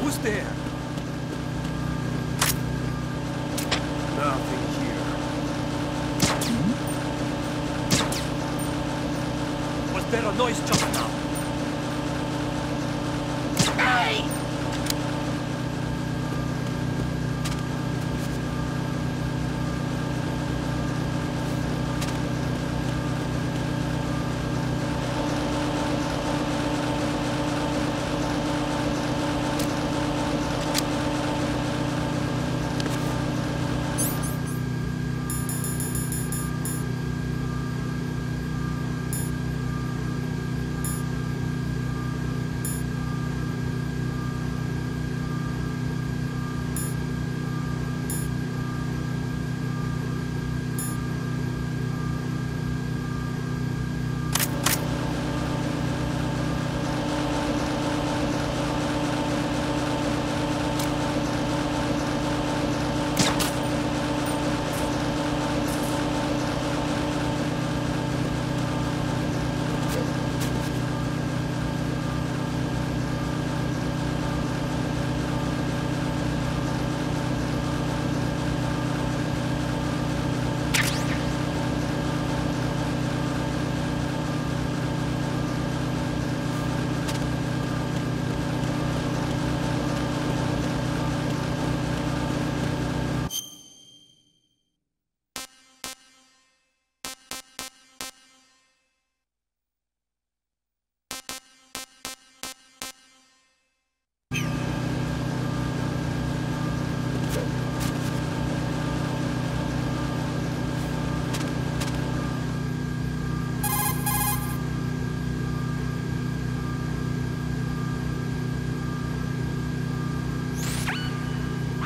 Who's there? Nothing here. Was there a noise just now? Hey!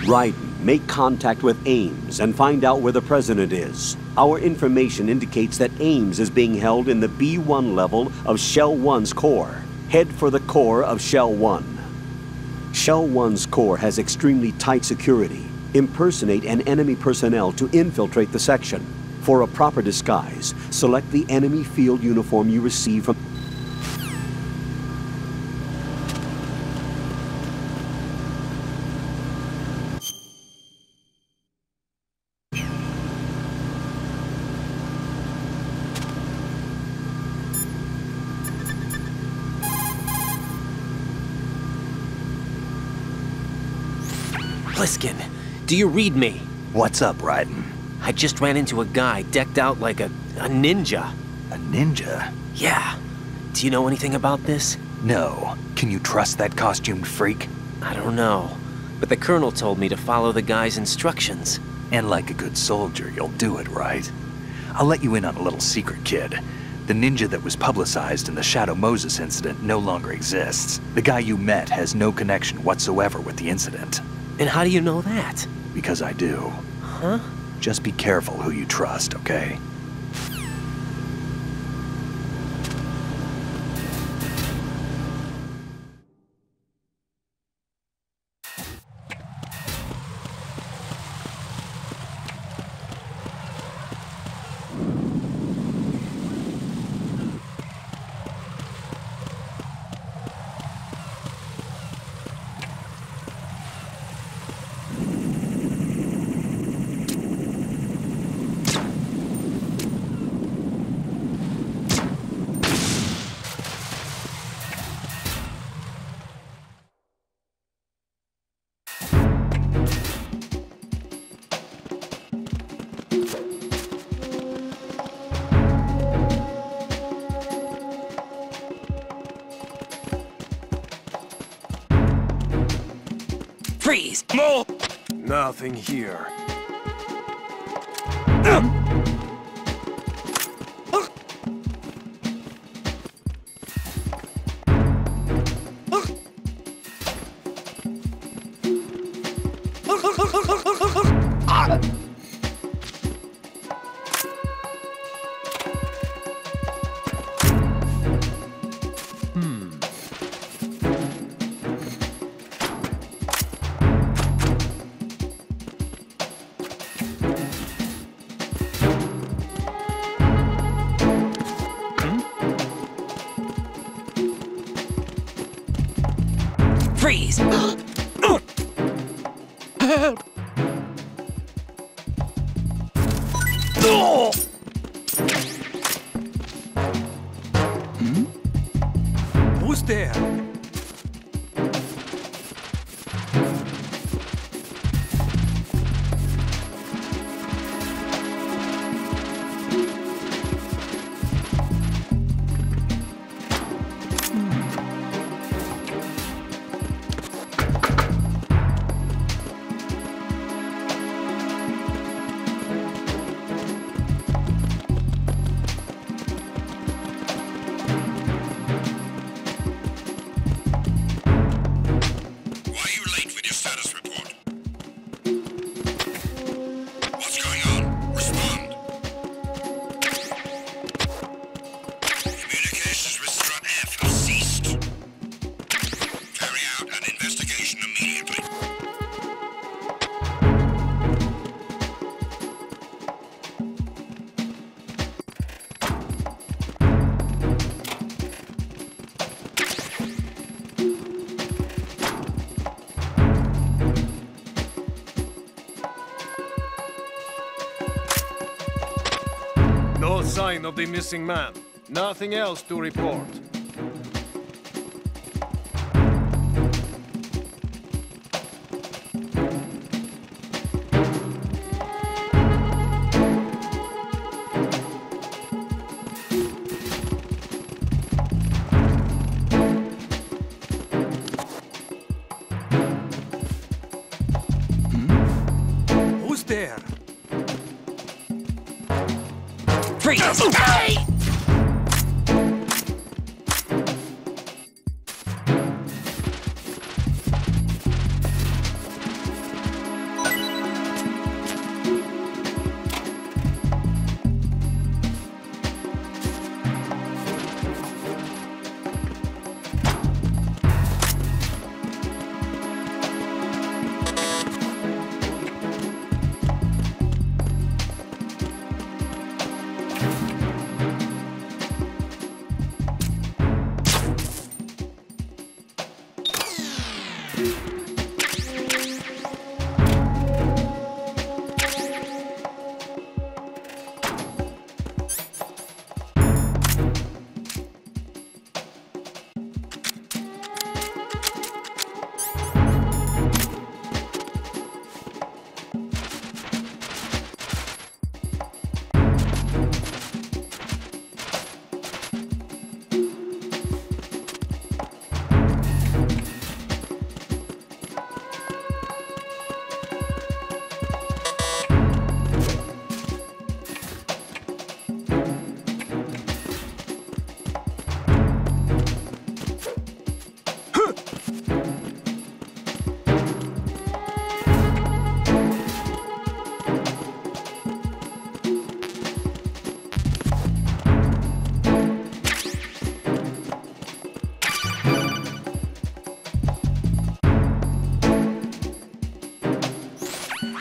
Raiden, make contact with Ames and find out where the President is. Our information indicates that Ames is being held in the B1 level of Shell 1's core. Head for the core of Shell 1. Shell 1's core has extremely tight security. Impersonate an enemy personnel to infiltrate the section. For a proper disguise, select the enemy field uniform you receive from... Pliskin, do you read me? What's up, Raiden? I just ran into a guy decked out like a ninja. A ninja? Yeah. Do you know anything about this? No. Can you trust that costumed freak? I don't know. But the Colonel told me to follow the guy's instructions. And like a good soldier, you'll do it, right? I'll let you in on a little secret, kid. The ninja that was publicized in the Shadow Moses incident no longer exists. The guy you met has no connection whatsoever with the incident. And how do you know that? Because I do. Huh? Just be careful who you trust, okay? Freeze! No! Nothing here. Freeze! Help! Who's there? No sign of the missing man. Nothing else to report. Who's there? Freeze!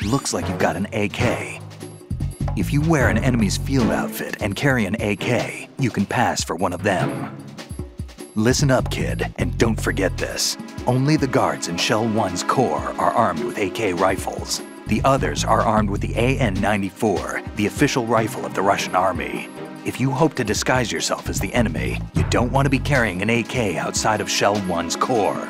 Looks like you've got an AK. If you wear an enemy's field outfit and carry an AK, you can pass for one of them. Listen up, kid, and don't forget this. Only the guards in Shell 1's core are armed with AK rifles. The others are armed with the AN-94, the official rifle of the Russian army. If you hope to disguise yourself as the enemy, you don't want to be carrying an AK outside of Shell 1's core.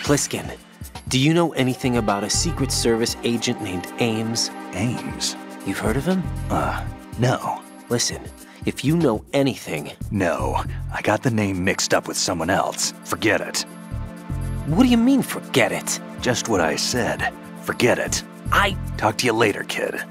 Pliskin, do you know anything about a Secret Service agent named Ames? Ames? You've heard of him? No. Listen, if you know anything... No, I got the name mixed up with someone else. Forget it. What do you mean, forget it? Just what I said. Forget it. Talk to you later, kid.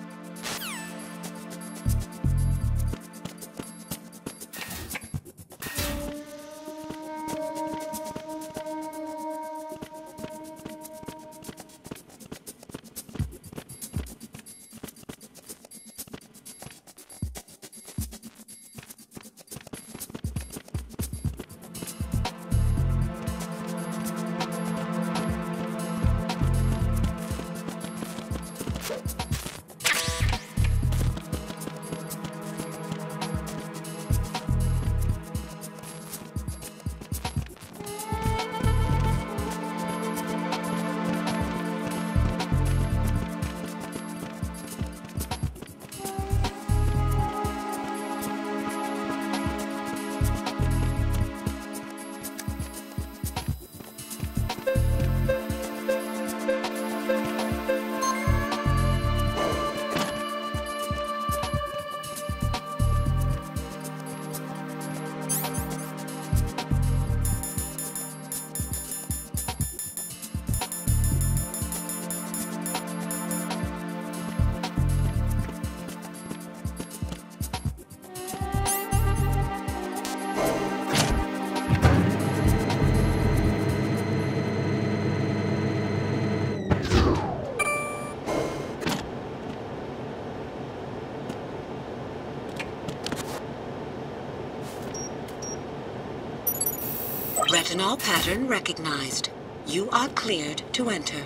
Retinol pattern recognized. You are cleared to enter.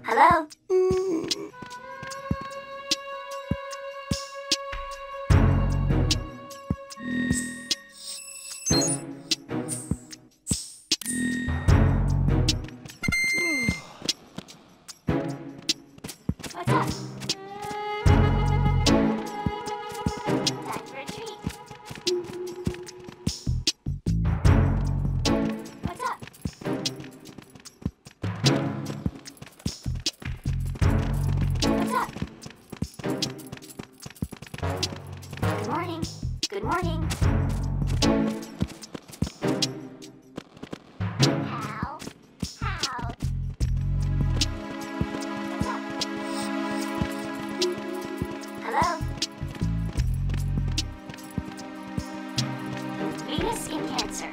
Hello? What's up? Time for a treat. What's up? What's up? Good morning. Good morning. How? How? What's up? Hello? Venus skin cancer.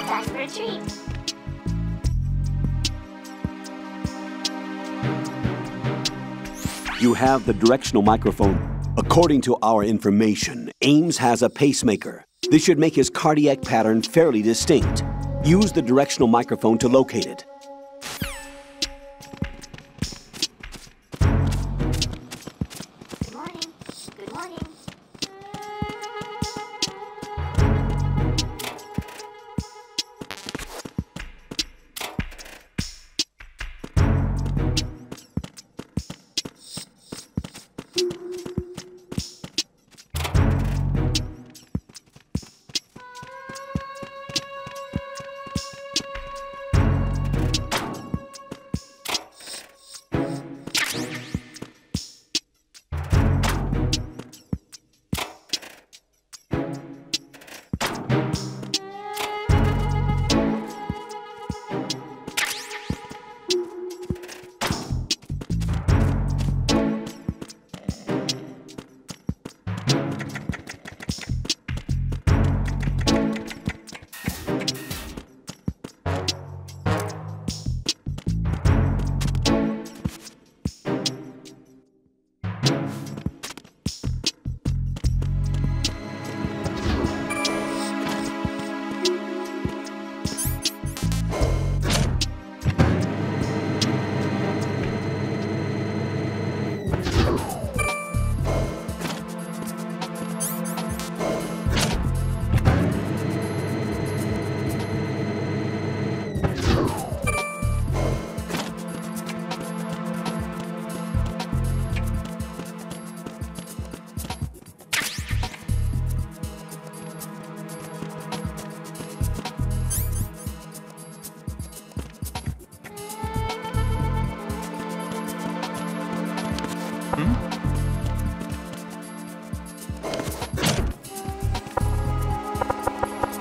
Time for a treat. You have the directional microphone. According to our information, Ames has a pacemaker. This should make his cardiac pattern fairly distinct. Use the directional microphone to locate it. Good morning. Good morning.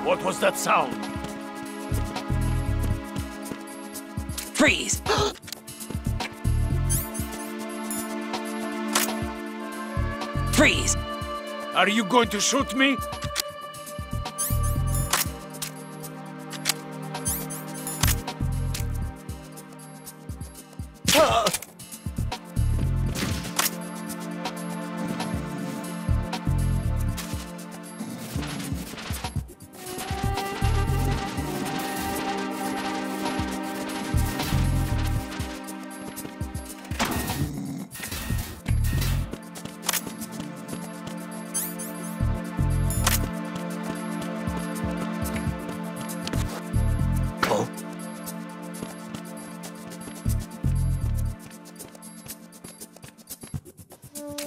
What was that sound? Freeze! Freeze! Are you going to shoot me?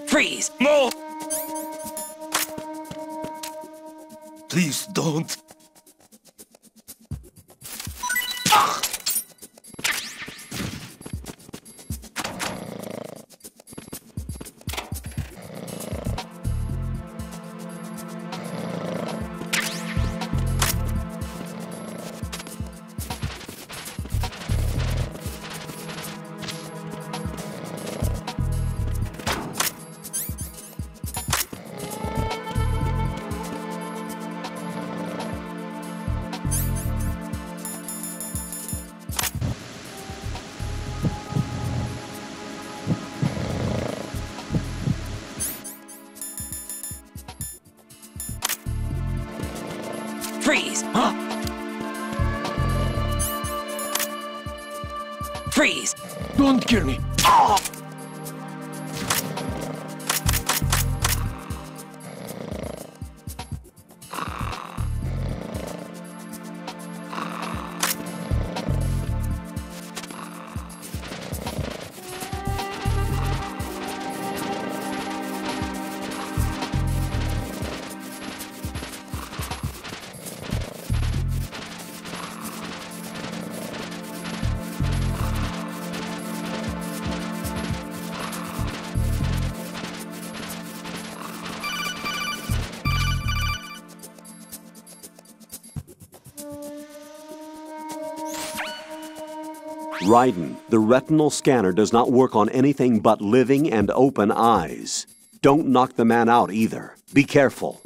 Freeze! No! Please don't. Freeze! Huh? Freeze! Don't kill me. Raiden, the retinal scanner does not work on anything but living and open eyes. Don't knock the man out either. Be careful.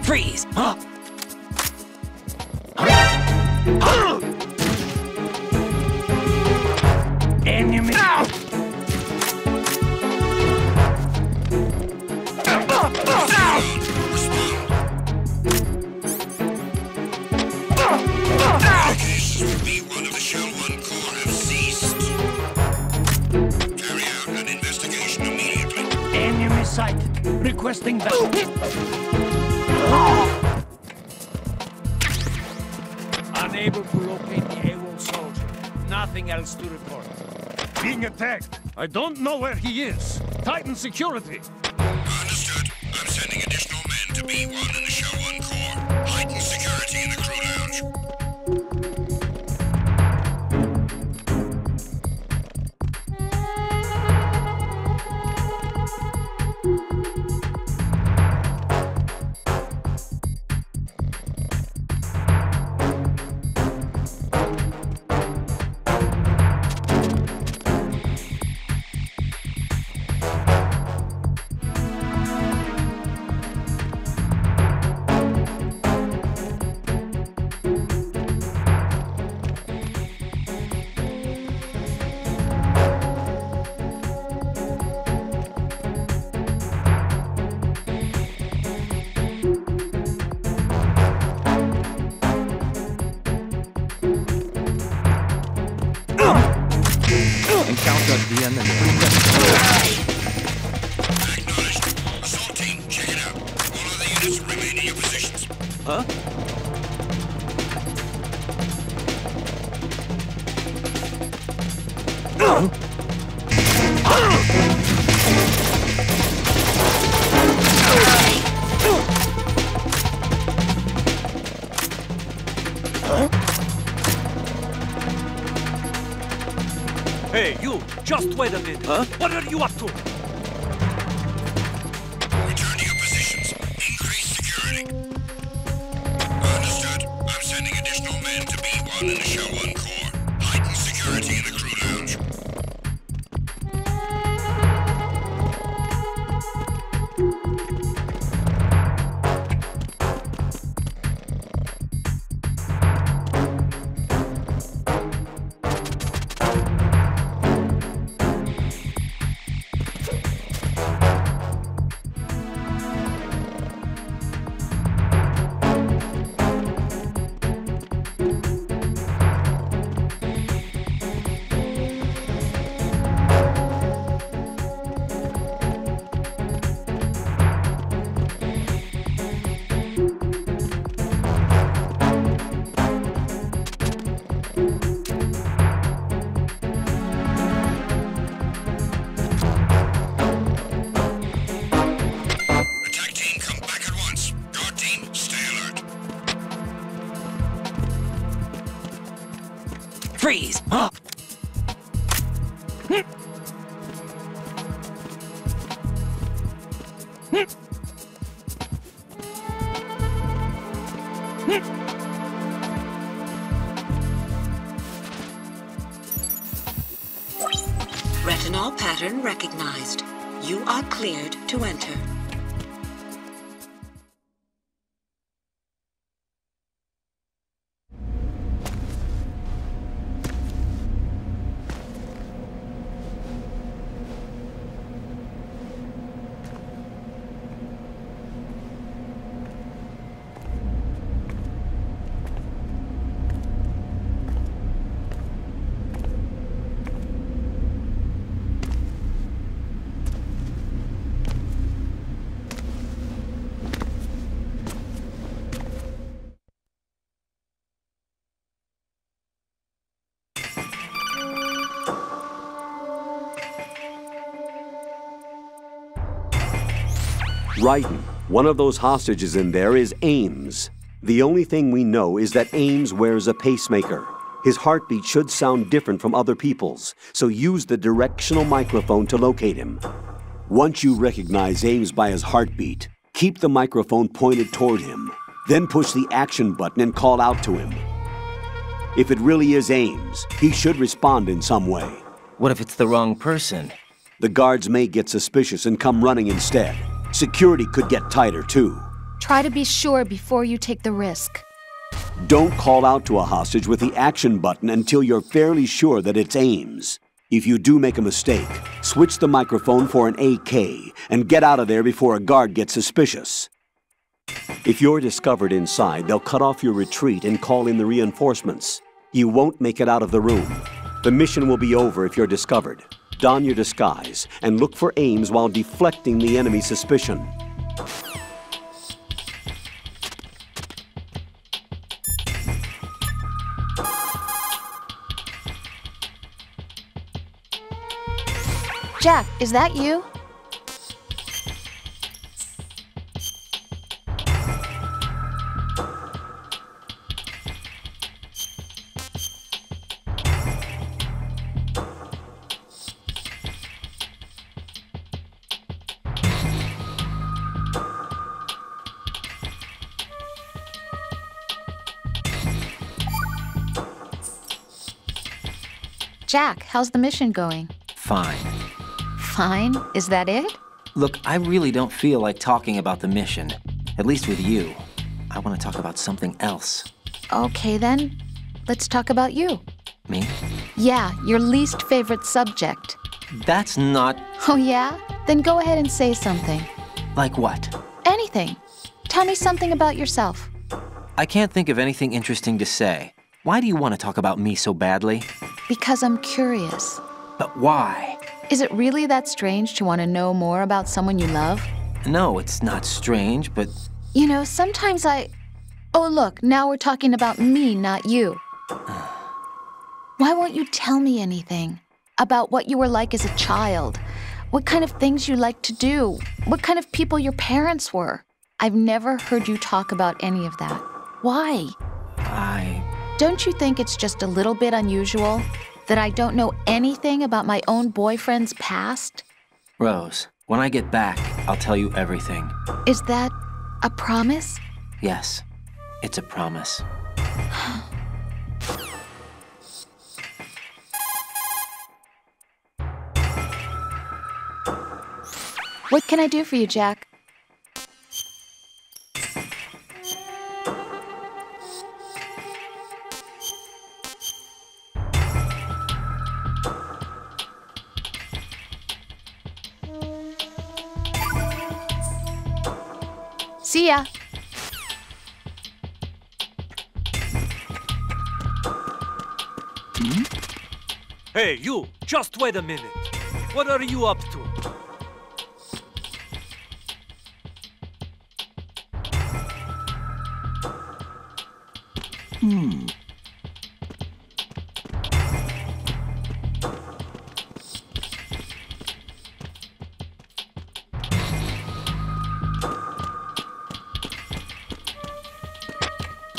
Freeze! Huh? Enemy. B1 of the Shell 1 Corps have ceased. Carry out an investigation immediately. Enemy sighted. Requesting backup. Unable to locate the AWOL soldier. Nothing else to report. Being attacked. I don't know where he is. Titan security. Understood. I'm sending additional men to B1 and the Shell 1 Corps. Heighten security in the crew lounge. Acknowledged. Assault team, check it out. All other units remain in your positions. Huh? Hey, you! Just wait a minute! Huh? What are you up to? Return to your positions. Increase security. Understood. I'm sending additional men to B1 and the Show 1 Core. Heighten security in the crew lounge. Attack team, come back at once. Guard team, stay alert. Freeze! Retinol pattern recognized. You are cleared to enter. Raiden, one of those hostages in there is Ames. The only thing we know is that Ames wears a pacemaker. His heartbeat should sound different from other people's, so use the directional microphone to locate him. Once you recognize Ames by his heartbeat, keep the microphone pointed toward him. Then push the action button and call out to him. If it really is Ames, he should respond in some way. What if it's the wrong person? The guards may get suspicious and come running instead. Security could get tighter, too. Try to be sure before you take the risk. Don't call out to a hostage with the action button until you're fairly sure that it's Ames. If you do make a mistake, switch the microphone for an AK and get out of there before a guard gets suspicious. If you're discovered inside, they'll cut off your retreat and call in the reinforcements. You won't make it out of the room. The mission will be over if you're discovered. Don your disguise and look for Ames while deflecting the enemy's suspicion. Jack, is that you? Jack, how's the mission going? Fine. Fine? Is that it? Look, I really don't feel like talking about the mission. At least with you. I want to talk about something else. Okay then, let's talk about you. Me? Yeah, your least favorite subject. That's not... Oh yeah? Then go ahead and say something. Like what? Anything. Tell me something about yourself. I can't think of anything interesting to say. Why do you want to talk about me so badly? Because I'm curious. But why? Is it really that strange to want to know more about someone you love? No, it's not strange, but... You know, sometimes Oh, look, now we're talking about me, not you. Why won't you tell me anything? About what you were like as a child? What kind of things you liked to do? What kind of people your parents were? I've never heard you talk about any of that. Why? Don't you think it's just a little bit unusual that I don't know anything about my own boyfriend's past? Rose, when I get back, I'll tell you everything. Is that a promise? Yes, it's a promise. What can I do for you, Jack? See ya. Hey, you! Just wait a minute. What are you up to?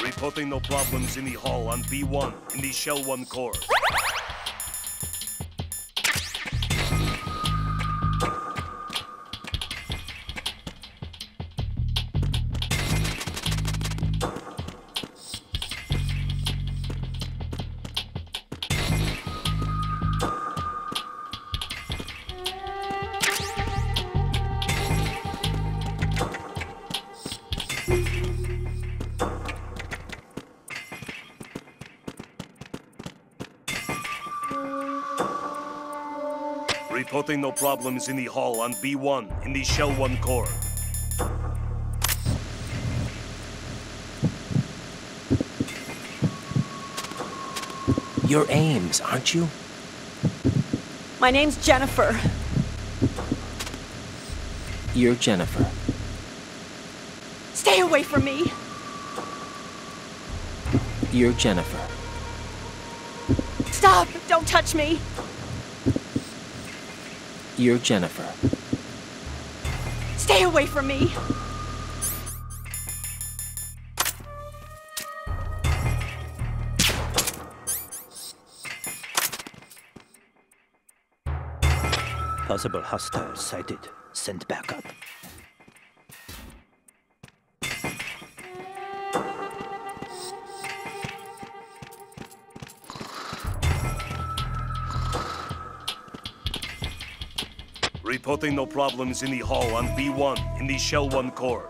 Reporting no problems in the hall on B1 in the Shell 1 core. Reporting no problems in the hall on B1 in the Shell 1 core. You're Ames, aren't you? My name's Jennifer. You're Jennifer. Stay away from me. You're Jennifer. Stop! Don't touch me. You're Jennifer. Stay away from me. Possible hostiles sighted. Send backup. Reporting no problems in the hall on B1 in the Shell 1 core.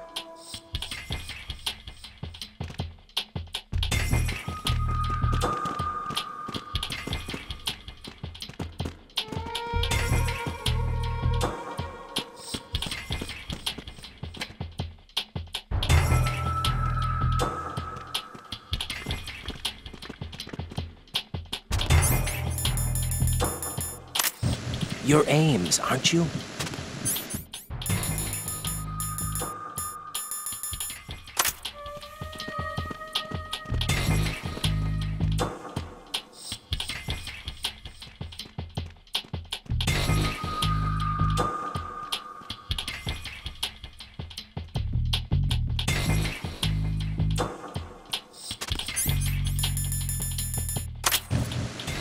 You're Ames, aren't you?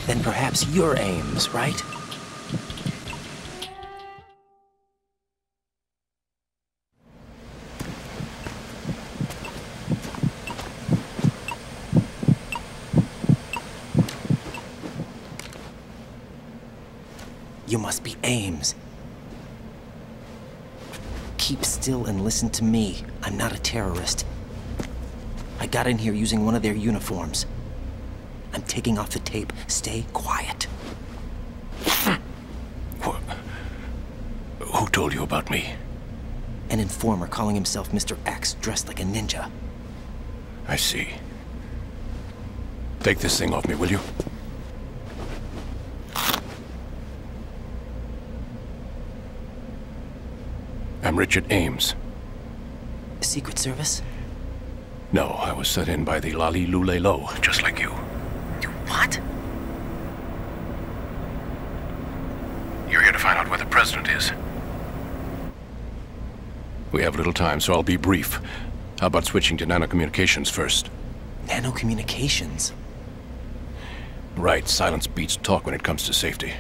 Then perhaps you're Ames, right? You must be Ames. Keep still and listen to me. I'm not a terrorist. I got in here using one of their uniforms. I'm taking off the tape. Stay quiet. What? Who told you about me? An informer calling himself Mr. X, dressed like a ninja. I see. Take this thing off me, will you? Richard Ames. Secret Service? No, I was sent in by the Lali Lule Lo, just like you. What? You're here to find out where the President is. We have little time, so I'll be brief. How about switching to nanocommunications first? Nanocommunications? Right, silence beats talk when it comes to safety.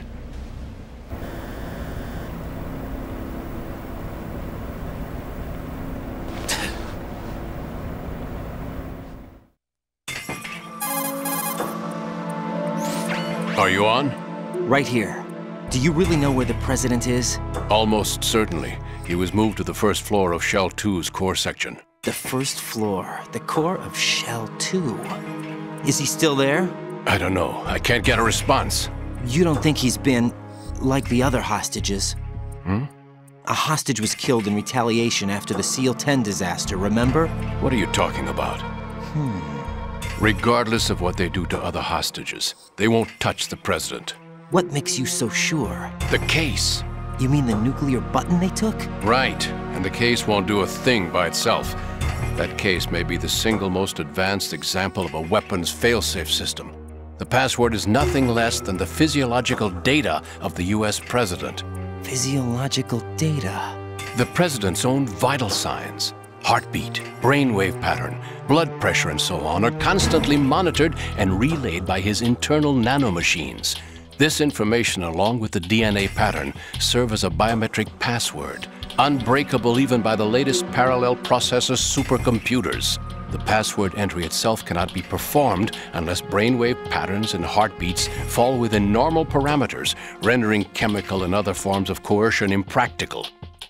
Are you on? Right here. Do you really know where the President is? Almost certainly. He was moved to the first floor of Shell 2's core section. The first floor, the core of Shell 2. Is he still there? I don't know. I can't get a response. You don't think he's been like the other hostages? Hmm? A hostage was killed in retaliation after the SEAL 10 disaster, remember? What are you talking about? Regardless of what they do to other hostages, they won't touch the President. What makes you so sure? The case. You mean the nuclear button they took? Right, and the case won't do a thing by itself. That case may be the single most advanced example of a weapons failsafe system. The password is nothing less than the physiological data of the US President. Physiological data? The President's own vital signs. Heartbeat, brainwave pattern, blood pressure and so on are constantly monitored and relayed by his internal nanomachines. This information, along with the DNA pattern, serve as a biometric password, unbreakable even by the latest parallel processor supercomputers. The password entry itself cannot be performed unless brainwave patterns and heartbeats fall within normal parameters, rendering chemical and other forms of coercion impractical.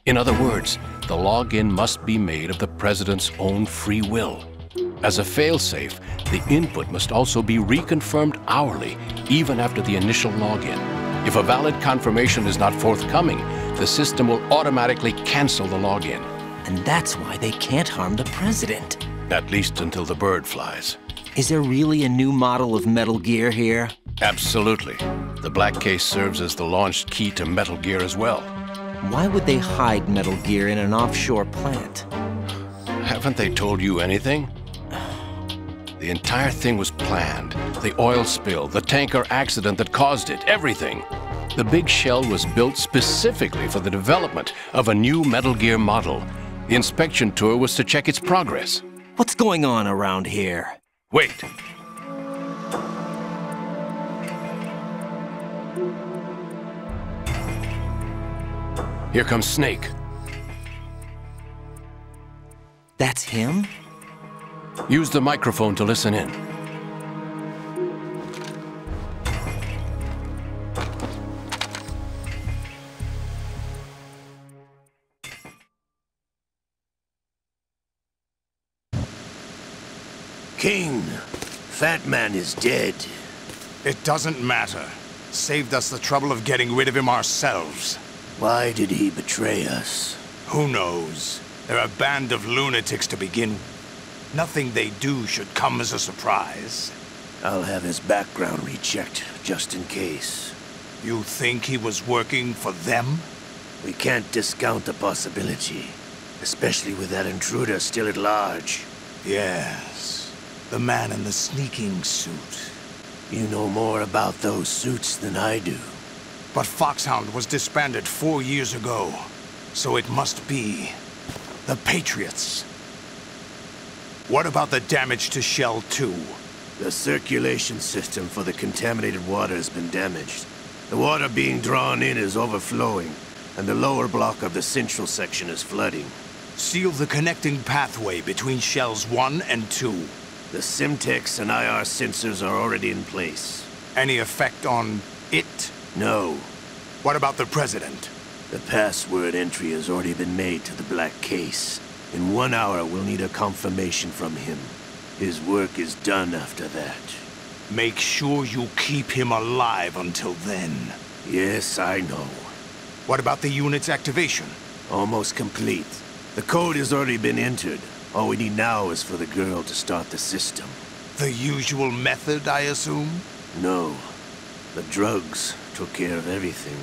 In other words, the login must be made of the President's own free will. As a failsafe, the input must also be reconfirmed hourly, even after the initial login. If a valid confirmation is not forthcoming, the system will automatically cancel the login. And that's why they can't harm the President. At least until the bird flies. Is there really a new model of Metal Gear here? Absolutely. The black case serves as the launch key to Metal Gear as well. Why would they hide Metal Gear in an offshore plant? Haven't they told you anything? The entire thing was planned. The oil spill, the tanker accident that caused it, everything. The big shell was built specifically for the development of a new Metal Gear model. The inspection tour was to check its progress. What's going on around here? Wait. Here comes Snake. That's him? Use the microphone to listen in. King, Fat Man is dead. It doesn't matter. Saved us the trouble of getting rid of him ourselves. Why did he betray us? Who knows? They're a band of lunatics to begin with. Nothing they do should come as a surprise. I'll have his background rechecked, just in case. You think he was working for them? We can't discount the possibility. Especially with that intruder still at large. Yes. The man in the sneaking suit. You know more about those suits than I do. But Foxhound was disbanded 4 years ago. So it must be the Patriots. What about the damage to Shell 2? The circulation system for the contaminated water has been damaged. The water being drawn in is overflowing, and the lower block of the central section is flooding. Seal the connecting pathway between Shells 1 and 2. The Simtex and IR sensors are already in place. Any effect on it? No. What about the President? The password entry has already been made to the black case. In 1 hour, we'll need a confirmation from him. His work is done after that. Make sure you keep him alive until then. Yes, I know. What about the unit's activation? Almost complete. The code has already been entered. All we need now is for the girl to start the system. The usual method, I assume? No. The drugs took care of everything.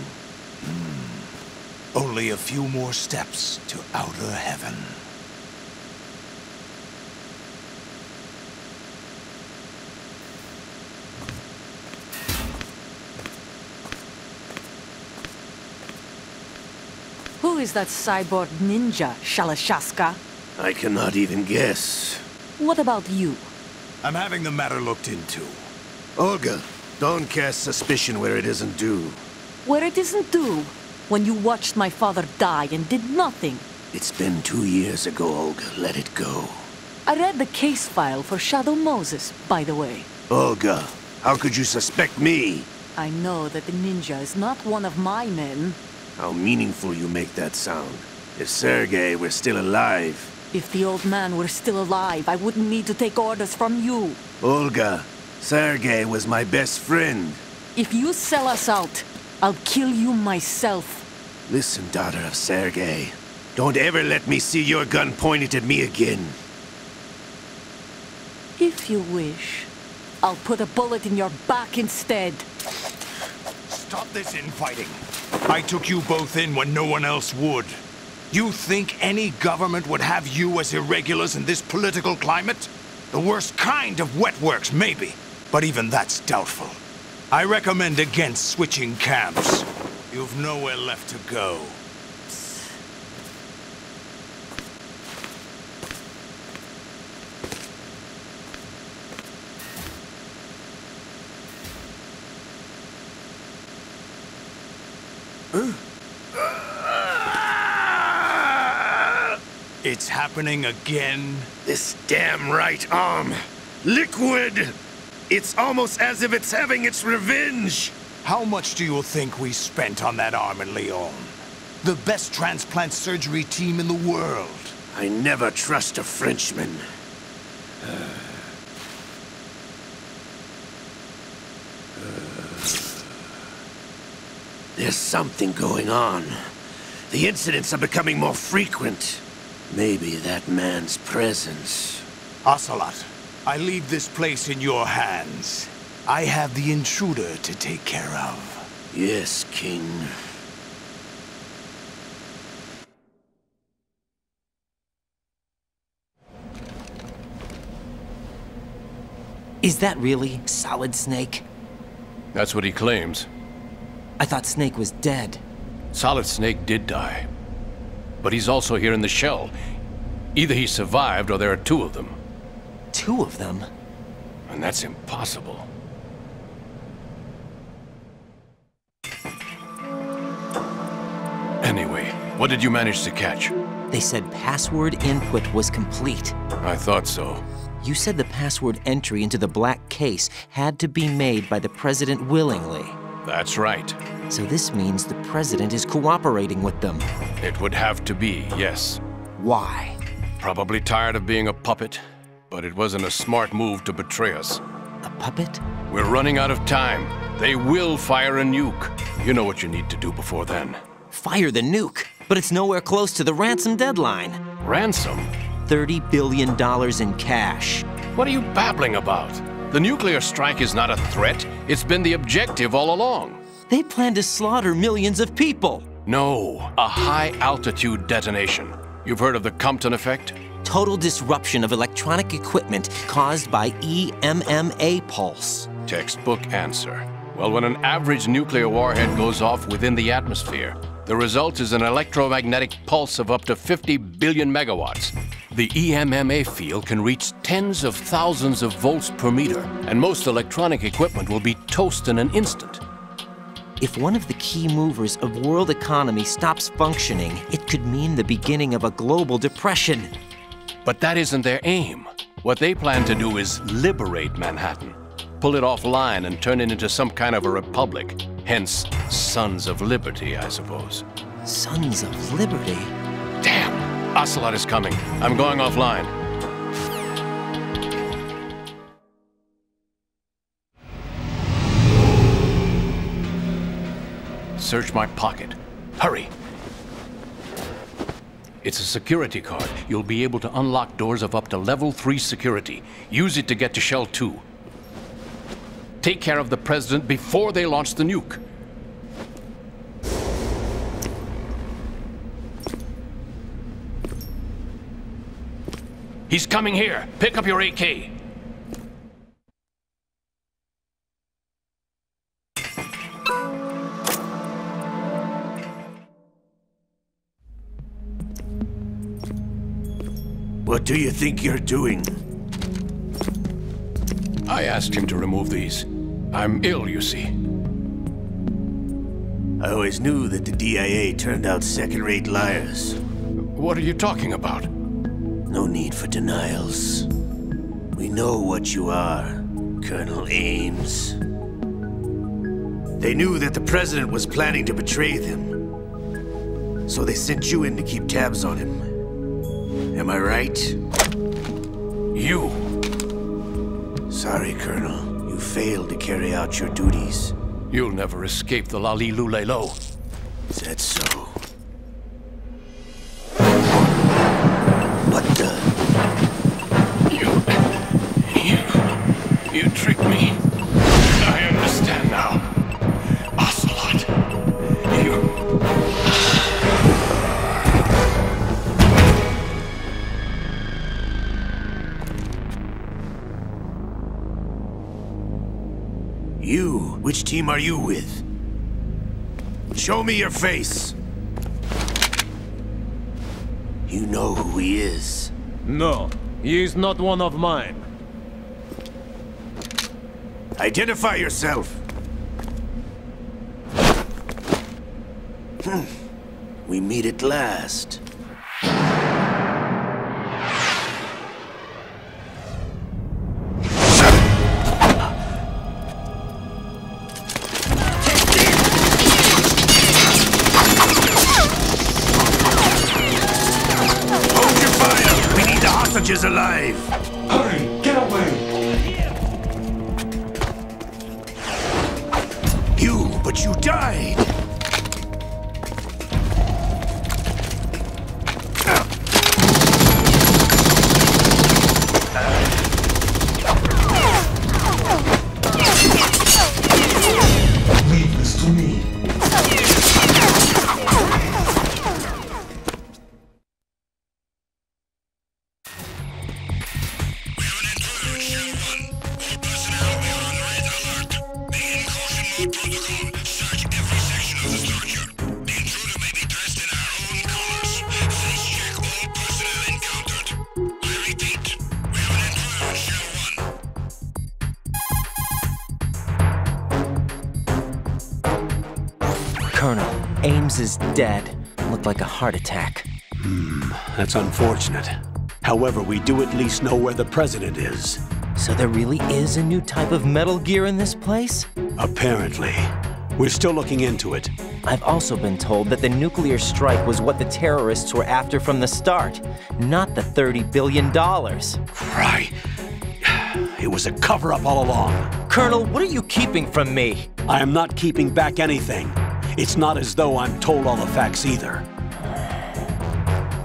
Only a few more steps to outer heaven. Who is that cyborg ninja, Shalashaska? I cannot even guess. What about you? I'm having the matter looked into. Olga, don't cast suspicion where it isn't due. Where it isn't due? When you watched my father die and did nothing. It's been 2 years ago, Olga. Let it go. I read the case file for Shadow Moses, by the way. Olga, how could you suspect me? I know that the ninja is not one of my men. How meaningful you make that sound. If Sergei were still alive... If the old man were still alive, I wouldn't need to take orders from you. Olga, Sergei was my best friend. If you sell us out, I'll kill you myself. Listen, daughter of Sergei. Don't ever let me see your gun pointed at me again. If you wish, I'll put a bullet in your back instead. Stop this infighting. I took you both in when no one else would. You think any government would have you as irregulars in this political climate? The worst kind of wet works, maybe. But even that's doubtful. I recommend against switching camps. You've nowhere left to go. It's happening again? This damn right arm. Liquid! It's almost as if it's having its revenge! How much do you think we spent on that arm in Lyon? The best transplant surgery team in the world. I never trust a Frenchman. There's something going on. The incidents are becoming more frequent. Maybe that man's presence. Ocelot, I leave this place in your hands. I have the intruder to take care of. Yes, King. Is that really Solid Snake? That's what he claims. I thought Snake was dead. Solid Snake did die. But he's also here in the shell. Either he survived or there are two of them. Two of them? And that's impossible. Anyway, what did you manage to catch? They said password input was complete. I thought so. You said the password entry into the black case had to be made by the President willingly. That's right. So this means the President is cooperating with them. It would have to be, yes. Why? Probably tired of being a puppet, but it wasn't a smart move to betray us. A puppet? We're running out of time. They will fire a nuke. You know what you need to do before then. Fire the nuke? But it's nowhere close to the ransom deadline. Ransom? $30 billion in cash. What are you babbling about? The nuclear strike is not a threat. It's been the objective all along. They plan to slaughter millions of people. No, a high-altitude detonation. You've heard of the Compton effect? Total disruption of electronic equipment caused by EMMA pulse. Textbook answer. Well, when an average nuclear warhead goes off within the atmosphere, the result is an electromagnetic pulse of up to 50 billion megawatts. The EMMA field can reach tens of thousands of volts per meter, and most electronic equipment will be toast in an instant. If one of the key movers of world economy stops functioning, it could mean the beginning of a global depression. But that isn't their aim. What they plan to do is liberate Manhattan. Pull it offline and turn it into some kind of a republic. Hence, Sons of Liberty, I suppose. Sons of Liberty? Damn! Ocelot is coming. I'm going offline. Search my pocket. Hurry! It's a security card. You'll be able to unlock doors of up to level 3 security. Use it to get to Shell 2. Take care of the President before they launch the nuke. He's coming here. Pick up your AK. What do you think you're doing? I asked him to remove these. I'm ill, you see. I always knew that the DIA turned out second-rate liars. What are you talking about? No need for denials. We know what you are, Colonel Ames. They knew that the President was planning to betray them. So they sent you in to keep tabs on him. Am I right? You. Sorry, Colonel. You failed to carry out your duties. You'll never escape the Lali Lulelo. Is that so? What the? You tricked me. I understand now. Ocelot. You? Which team are you with? Show me your face. You know who he is. No, he is not one of mine. Identify yourself. We meet at last. Is alive. Hurry, get away. But you died. Leave this to me. Colonel, Ames is dead. Looked like a heart attack. That's unfortunate. However, we do at least know where the President is. So there really is a new type of Metal Gear in this place? Apparently. We're still looking into it. I've also been told that the nuclear strike was what the terrorists were after from the start, not the $30 billion. Right. It was a cover-up all along. Colonel, what are you keeping from me? I am not keeping back anything. It's not as though I'm told all the facts either.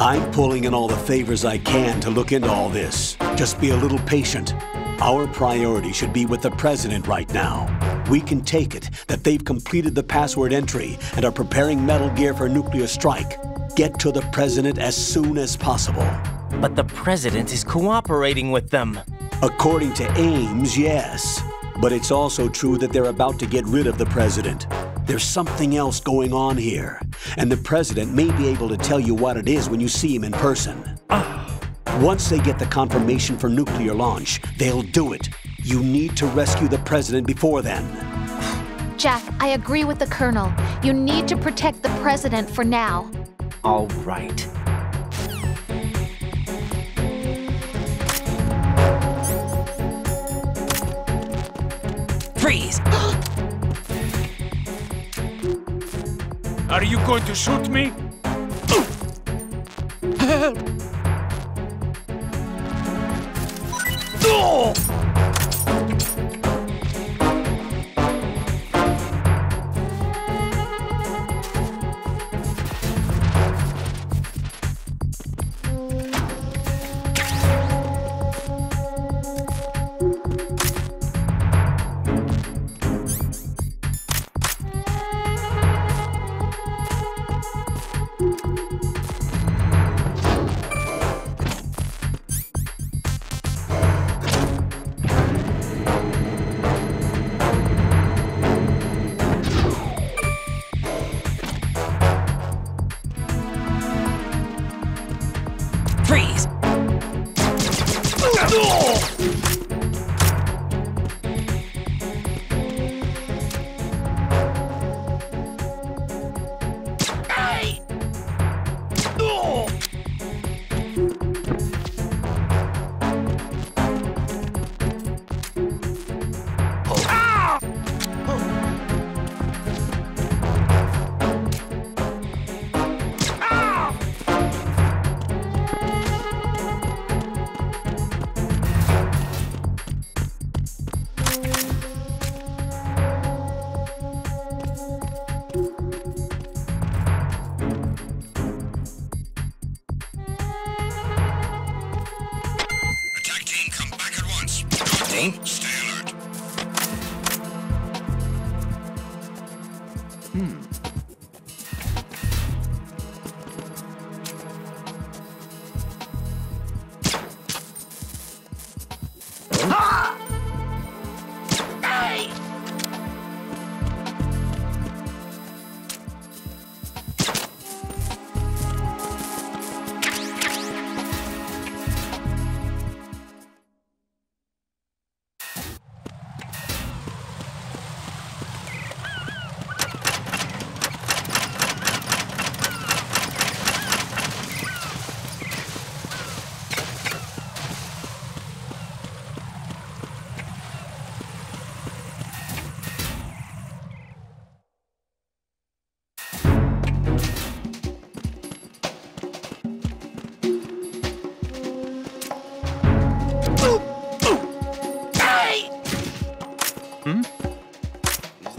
I'm pulling in all the favors I can to look into all this. Just be a little patient. Our priority should be with the President right now. We can take it that they've completed the password entry and are preparing Metal Gear for nuclear strike. Get to the President as soon as possible. But the President is cooperating with them. According to Ames, yes. But it's also true that they're about to get rid of the President. There's something else going on here, and the President may be able to tell you what it is when you see him in person. Once they get the confirmation for nuclear launch, they'll do it. You need to rescue the President before then. Jack, I agree with the Colonel. You need to protect the President for now. All right. Freeze! Are you going to shoot me? Help!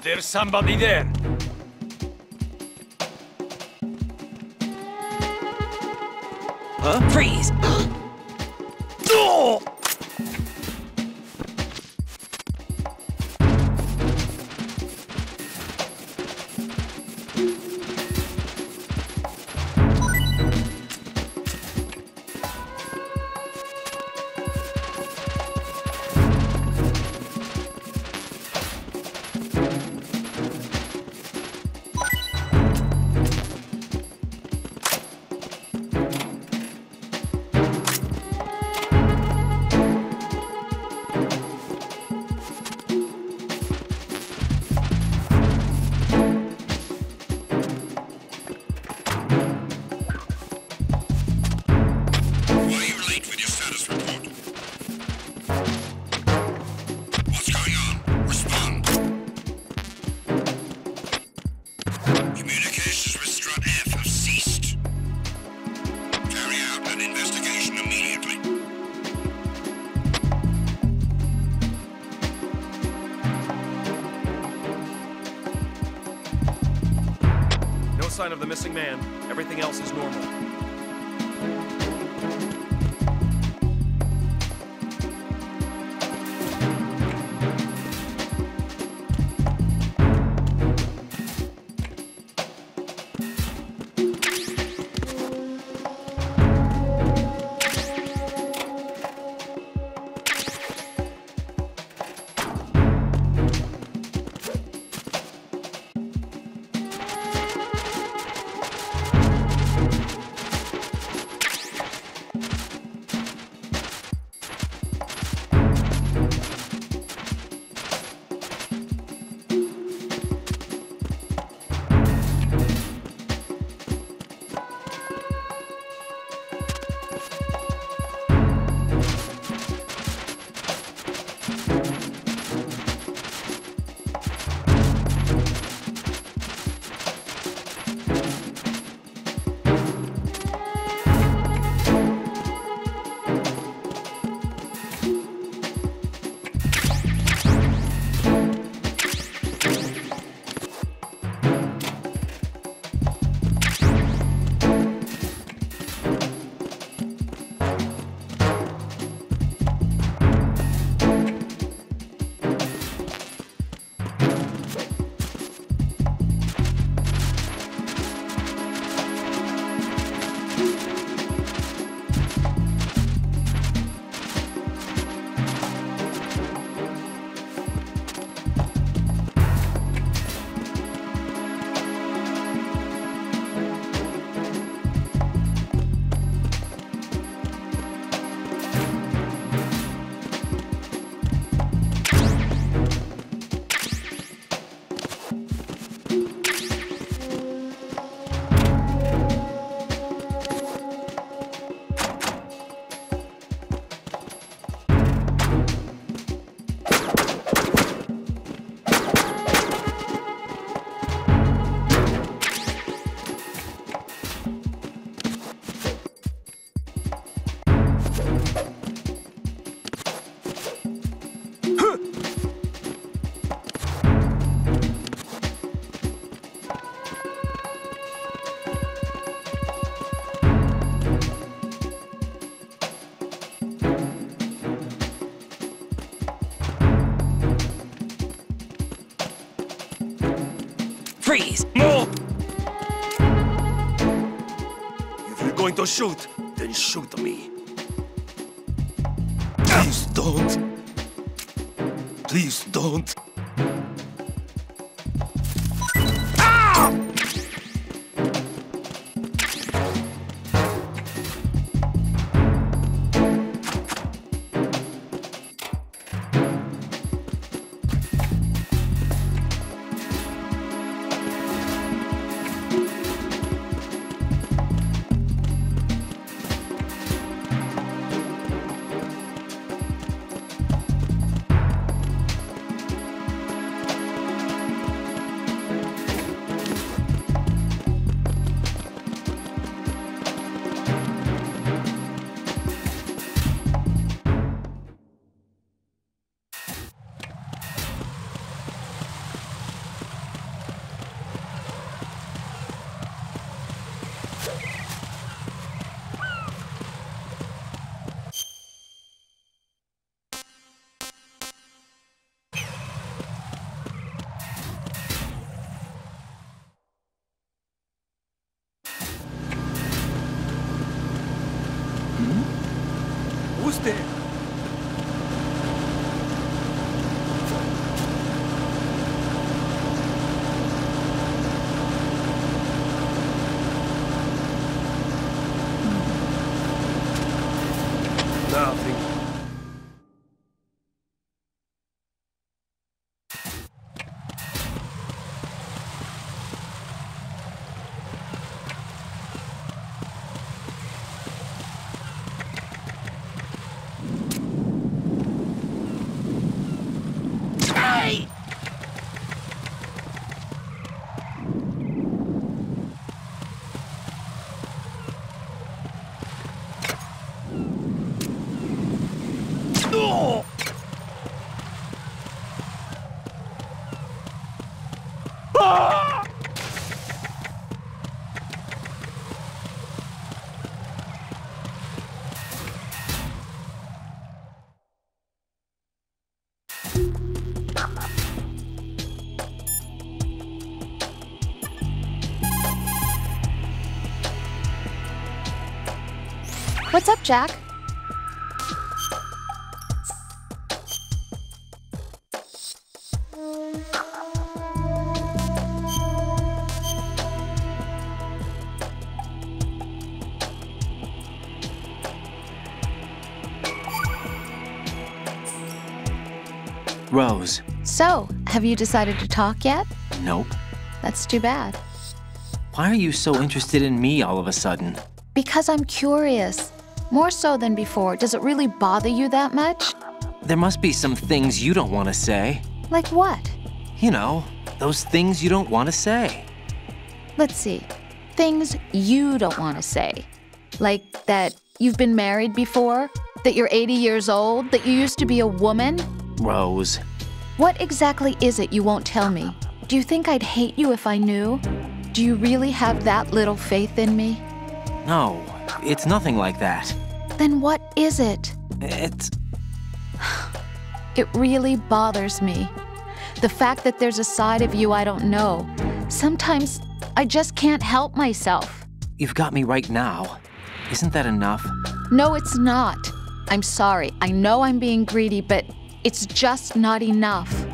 There's somebody there. Huh? Freeze! Oh! Sign of the missing man. Everything else is normal. trees. No! If you're going to shoot, then shoot me. Please don't. Please don't. Who's there? Nothing. What's up, Jack? Rose. So, have you decided to talk yet? Nope. That's too bad. Why are you so interested in me all of a sudden? Because I'm curious. More so than before. Does it really bother you that much? There must be some things you don't want to say. Like what? You know, those things you don't want to say. Let's see. Things you don't want to say. Like that you've been married before? That you're 80 years old? That you used to be a woman? Rose. What exactly is it you won't tell me? Do you think I'd hate you if I knew? Do you really have that little faith in me? No, it's nothing like that. Then what is it? It's... It really bothers me. The fact that there's a side of you I don't know. Sometimes I just can't help myself. You've got me right now. Isn't that enough? No, it's not. I'm sorry. I know I'm being greedy, but it's just not enough.